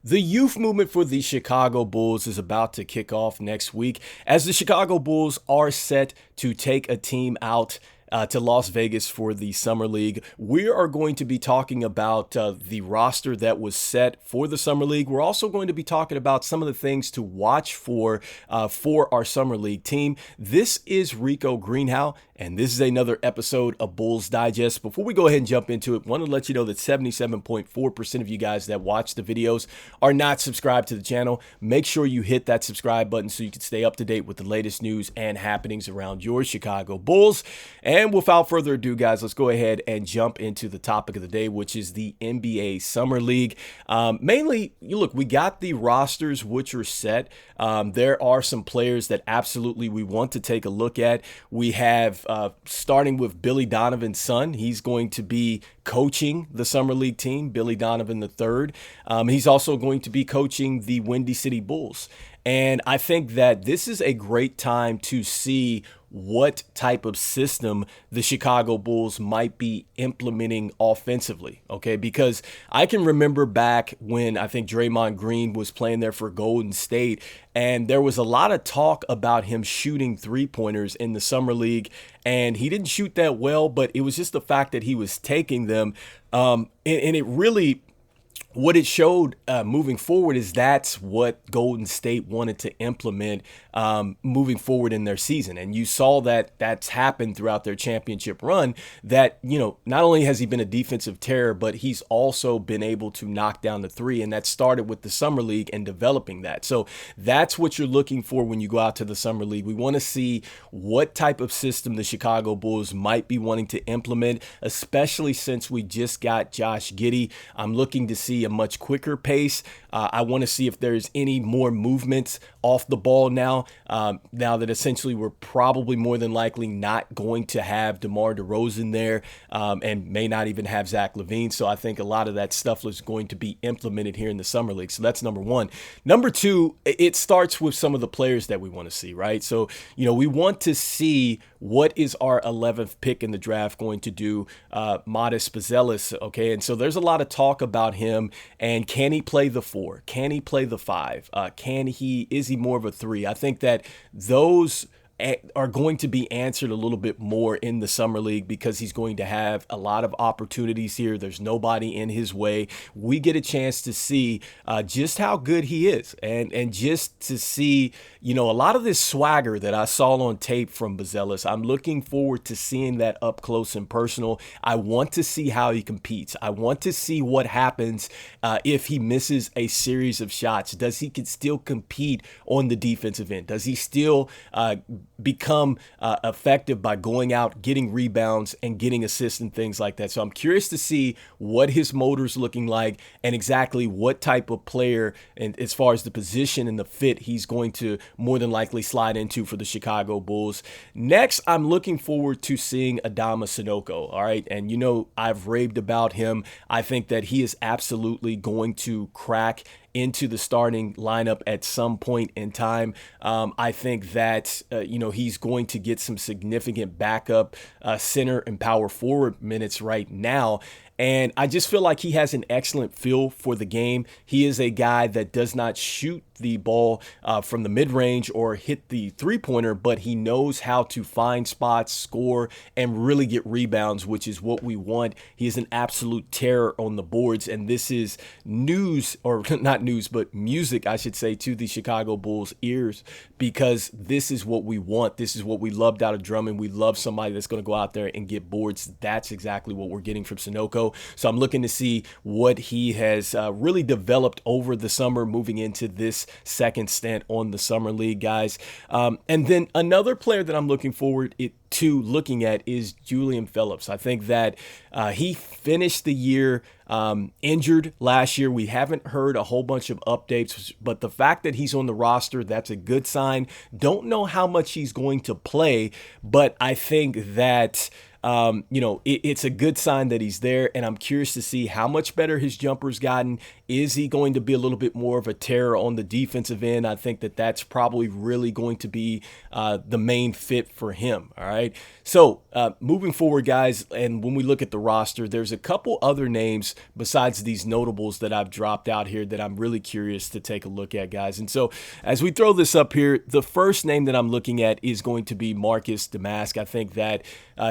The youth movement for the Chicago Bulls is about to kick off next week as the Chicago Bulls are set to take a team out to Las Vegas for the Summer League. We are going to be talking about the roster that was set for the Summer League. We're also going to be talking about some of the things to watch for our Summer League team. This is Rico Greenhowe, and this is another episode of Bulls Digest. Before we go ahead and jump into it, I want to let you know that 77.4% of you guys that watch the videos are not subscribed to the channel. Make sure you hit that subscribe button so you can stay up to date with the latest news and happenings around your Chicago Bulls. And without further ado, guys, let's go ahead and jump into the topic of the day, which is the NBA Summer League. Mainly, look, we got the rosters which are set. There are some players that absolutely we want to take a look at. We have, starting with Billy Donovan's son, he's going to be coaching the Summer League team, Billy Donovan III. He's also going to be coaching the Windy City Bulls. And I think that this is a great time to see what type of system the Chicago Bulls might be implementing offensively, okay? Because I can remember back when I think Draymond Green was playing there for Golden State, and there was a lot of talk about him shooting three-pointers in the Summer League, and he didn't shoot that well, but it was just the fact that he was taking them, and it really... What it showed moving forward is that's what Golden State wanted to implement moving forward in their season. And you saw that that's happened throughout their championship run, that, you know, not only has he been a defensive terror, but he's also been able to knock down the three. And that started with the Summer League and developing that. So that's what you're looking for when you go out to the Summer League. We want to see what type of system the Chicago Bulls might be wanting to implement, especially since we just got Josh Giddey. I'm looking to see a much quicker pace. I want to see if there's any more movements off the ball now that essentially we're probably more than likely not going to have DeMar DeRozan there and may not even have Zach Lavine. So I think a lot of that stuff is going to be implemented here in the Summer League. So that's number one. Number two, it starts with some of the players that we want to see, right? So, you know, we want to see what is our 11th pick in the draft going to do, Modest Buzelis, okay? And so there's a lot of talk about him, and can he play the 4? Can he play the 5? Is he more of a 3? I think that those are going to be answered a little bit more in the Summer League because he's going to have a lot of opportunities here. There's nobody in his way. We get a chance to see just how good he is and just to see, you know, a lot of this swagger that I saw on tape from Buzelis. I'm looking forward to seeing that up close and personal. I want to see how he competes. I want to see what happens if he misses a series of shots. Does he can still compete on the defensive end? Does he still become effective by going out, getting rebounds, and getting assists and things like that? So I'm curious to see what his motor's looking like and exactly what type of player, and as far as the position and the fit, he's going to more than likely slide into for the Chicago Bulls. Next, I'm looking forward to seeing Adama Sanogo, all right? And, you know, I've raved about him. I think that he is absolutely going to crack into the starting lineup at some point in time. I think that, you know, he's going to get some significant backup center and power forward minutes right now. And I just feel like he has an excellent feel for the game. He is a guy that does not shoot the ball from the mid-range or hit the three-pointer, but he knows how to find spots, score, and really get rebounds, which is what we want. He is an absolute terror on the boards, and this is news, or not news, but music, I should say, to the Chicago Bulls' ears, because this is what we want. This is what we loved out of Drummond. We love somebody that's going to go out there and get boards. That's exactly what we're getting from Sanogo. So I'm looking to see what he has really developed over the summer moving into this second stint on the Summer League, guys. And then another player that I'm looking forward to looking at is Julian Phillips. I think that he finished the year injured last year. We haven't heard a whole bunch of updates, but the fact that he's on the roster, that's a good sign. Don't know how much he's going to play, but I think that it's a good sign that he's there, and I'm curious to see how much better his jumper's gotten. Is he going to be a little bit more of a terror on the defensive end? I think that that's probably really going to be the main fit for him. All right. So moving forward, guys, and when we look at the roster, there's a couple other names besides these notables that I've dropped out here that I'm really curious to take a look at, guys. And so as we throw this up here, the first name that I'm looking at is going to be Marcus Damask. I think that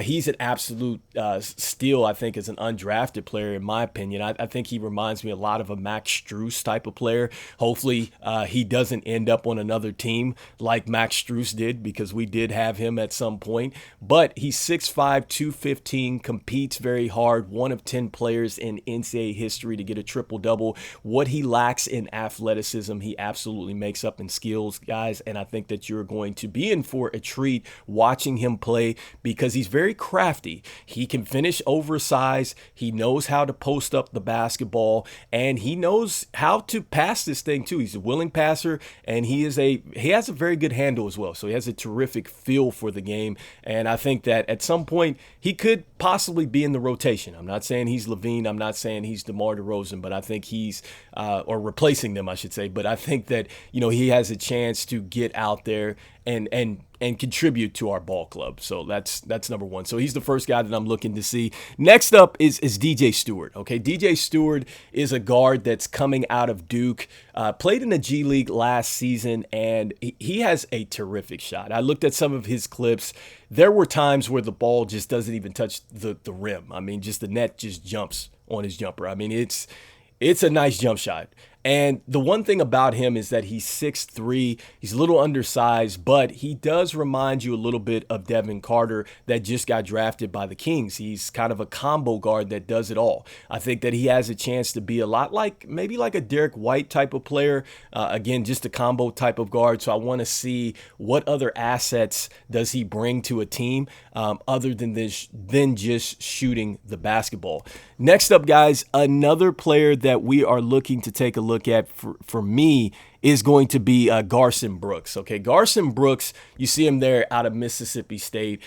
he's an absolute steal, I think, as an undrafted player, in my opinion. I think he reminds me a lot of a Max Strus type of player. Hopefully he doesn't end up on another team like Max Strus did, because we did have him at some point. But he's 6'5", 215, competes very hard, one of 10 players in NCAA history to get a triple-double. What he lacks in athleticism, he absolutely makes up in skills, guys, and I think that you're going to be in for a treat watching him play, because he's very crafty. He can finish oversized. He knows how to post up the basketball, and he knows how to pass this thing too. He's a willing passer, and he has a very good handle as well. So he has a terrific feel for the game, and I think that at some point he could possibly be in the rotation. I'm not saying he's Lavine. I'm not saying he's DeMar DeRozan, but I think he's or replacing them, I should say. But I think that he has a chance to get out there and contribute to our ball club. So that's number one. So he's the first guy that I'm looking to see. Next up is DJ Stewart. Okay, DJ Stewart is a guard that's coming out of Duke, played in the G League last season, and he has a terrific shot. I looked at some of his clips. There were times where the ball just doesn't even touch the rim. I mean, just the net just jumps on his jumper. I mean, it's a nice jump shot. And the one thing about him is that he's 6'3", he's a little undersized, but he does remind you a little bit of Devin Carter that just got drafted by the Kings. He's kind of a combo guard that does it all. I think that he has a chance to be a lot like, maybe like a Derek White type of player. Again, just a combo type of guard. So I want to see what other assets does he bring to a team other than just shooting the basketball. Next up, guys, another player that we are looking to take a look at for me is going to be Garson Brooks. Okay, Garson Brooks, you see him there out of Mississippi State.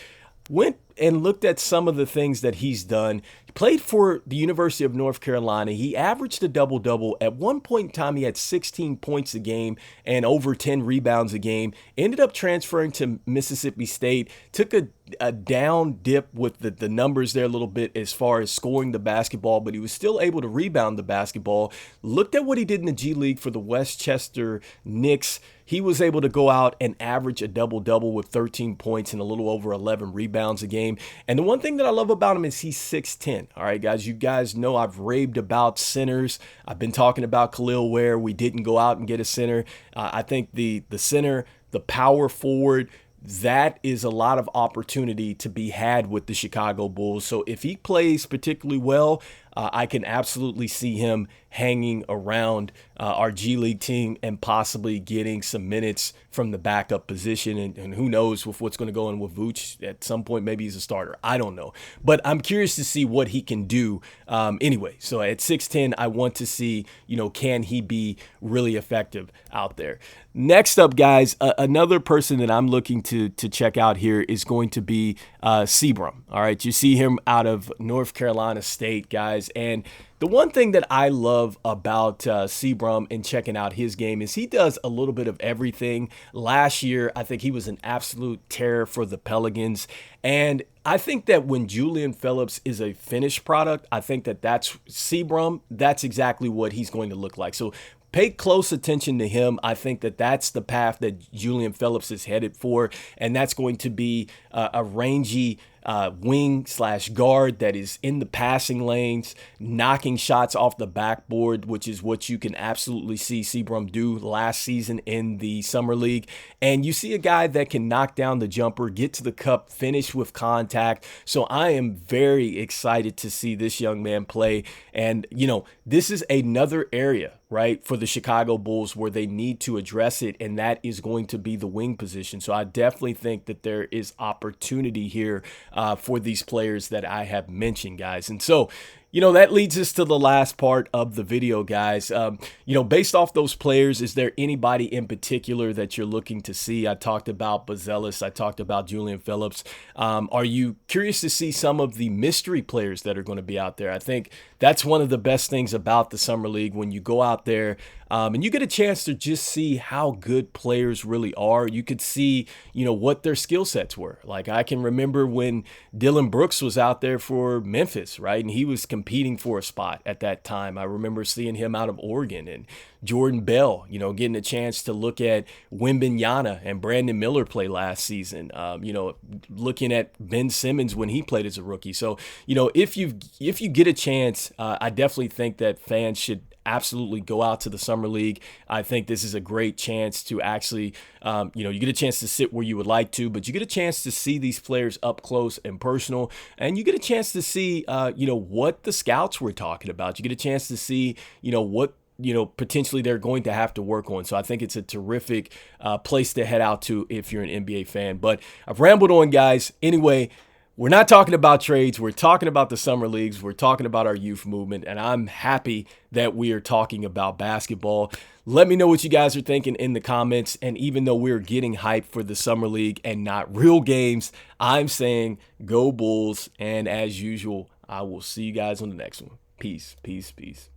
Went and looked at some of the things that he's done. He played for the University of North Carolina. He averaged a double-double. At one point in time, he had 16 points a game and over 10 rebounds a game. Ended up transferring to Mississippi State. Took a down dip with the numbers there a little bit as far as scoring the basketball, but he was still able to rebound the basketball. Looked at what he did in the G League for the Westchester Knicks. He was able to go out and average a double-double with 13 points and a little over 11 rebounds a game. And the one thing that I love about him is he's 6'10". All right, guys, you guys know I've raved about centers. I've been talking about Khalil Ware. We didn't go out and get a center. I think the center, the power forward, that is a lot of opportunity to be had with the Chicago Bulls. So if he plays particularly well, I can absolutely see him hanging around our G League team and possibly getting some minutes from the backup position. And who knows with what's going to go on with Vooch. At some point, maybe he's a starter. I don't know. But I'm curious to see what he can do anyway. So at 6'10", I want to see, can he be really effective out there? Next up, guys, another person that I'm looking to check out here is going to be Seabrum. All right, you see him out of North Carolina State, guys. And the one thing that I love about Seabrum and checking out his game is he does a little bit of everything. Last year, I think he was an absolute terror for the Pelicans. And I think that when Julian Phillips is a finished product, I think that that's Seabrum. That's exactly what he's going to look like. So pay close attention to him. I think that that's the path that Julian Phillips is headed for, and that's going to be a rangy wing/guard that is in the passing lanes, knocking shots off the backboard, which is what you can absolutely see Seabrum do last season in the Summer League. And you see a guy that can knock down the jumper, get to the cup, finish with contact. So I am very excited to see this young man play. And, this is another area, right, for the Chicago Bulls where they need to address it, and that is going to be the wing position. So I definitely think that there is opportunity here for these players that I have mentioned, guys. And so, That leads us to the last part of the video, guys. Based off those players, is there anybody in particular that you're looking to see? I talked about Buzelis. I talked about Julian Phillips. Are you curious to see some of the mystery players that are going to be out there? I think that's one of the best things about the Summer League, when you go out there and you get a chance to just see how good players really are. You could see, what their skill sets were. Like, I can remember when Dylan Brooks was out there for Memphis, right? And he was competing for a spot at that time. I remember seeing him out of Oregon, and Jordan Bell, getting a chance to look at Wembanyama and Brandon Miller play last season. Looking at Ben Simmons when he played as a rookie. So, if you get a chance, I definitely think that fans should absolutely go out to the Summer League. I think this is a great chance to actually, you get a chance to sit where you would like to, but you get a chance to see these players up close and personal, and you get a chance to see, what the scouts were talking about. You get a chance to see, what potentially they're going to have to work on. So I think it's a terrific place to head out to if you're an NBA fan. But I've rambled on, guys. Anyway, we're not talking about trades. We're talking about the summer leagues. We're talking about our youth movement, and I'm happy that we are talking about basketball. Let me know what you guys are thinking in the comments. And even though we're getting hyped for the summer league and not real games, I'm saying go Bulls. And as usual, I will see you guys on the next one. Peace, peace, peace.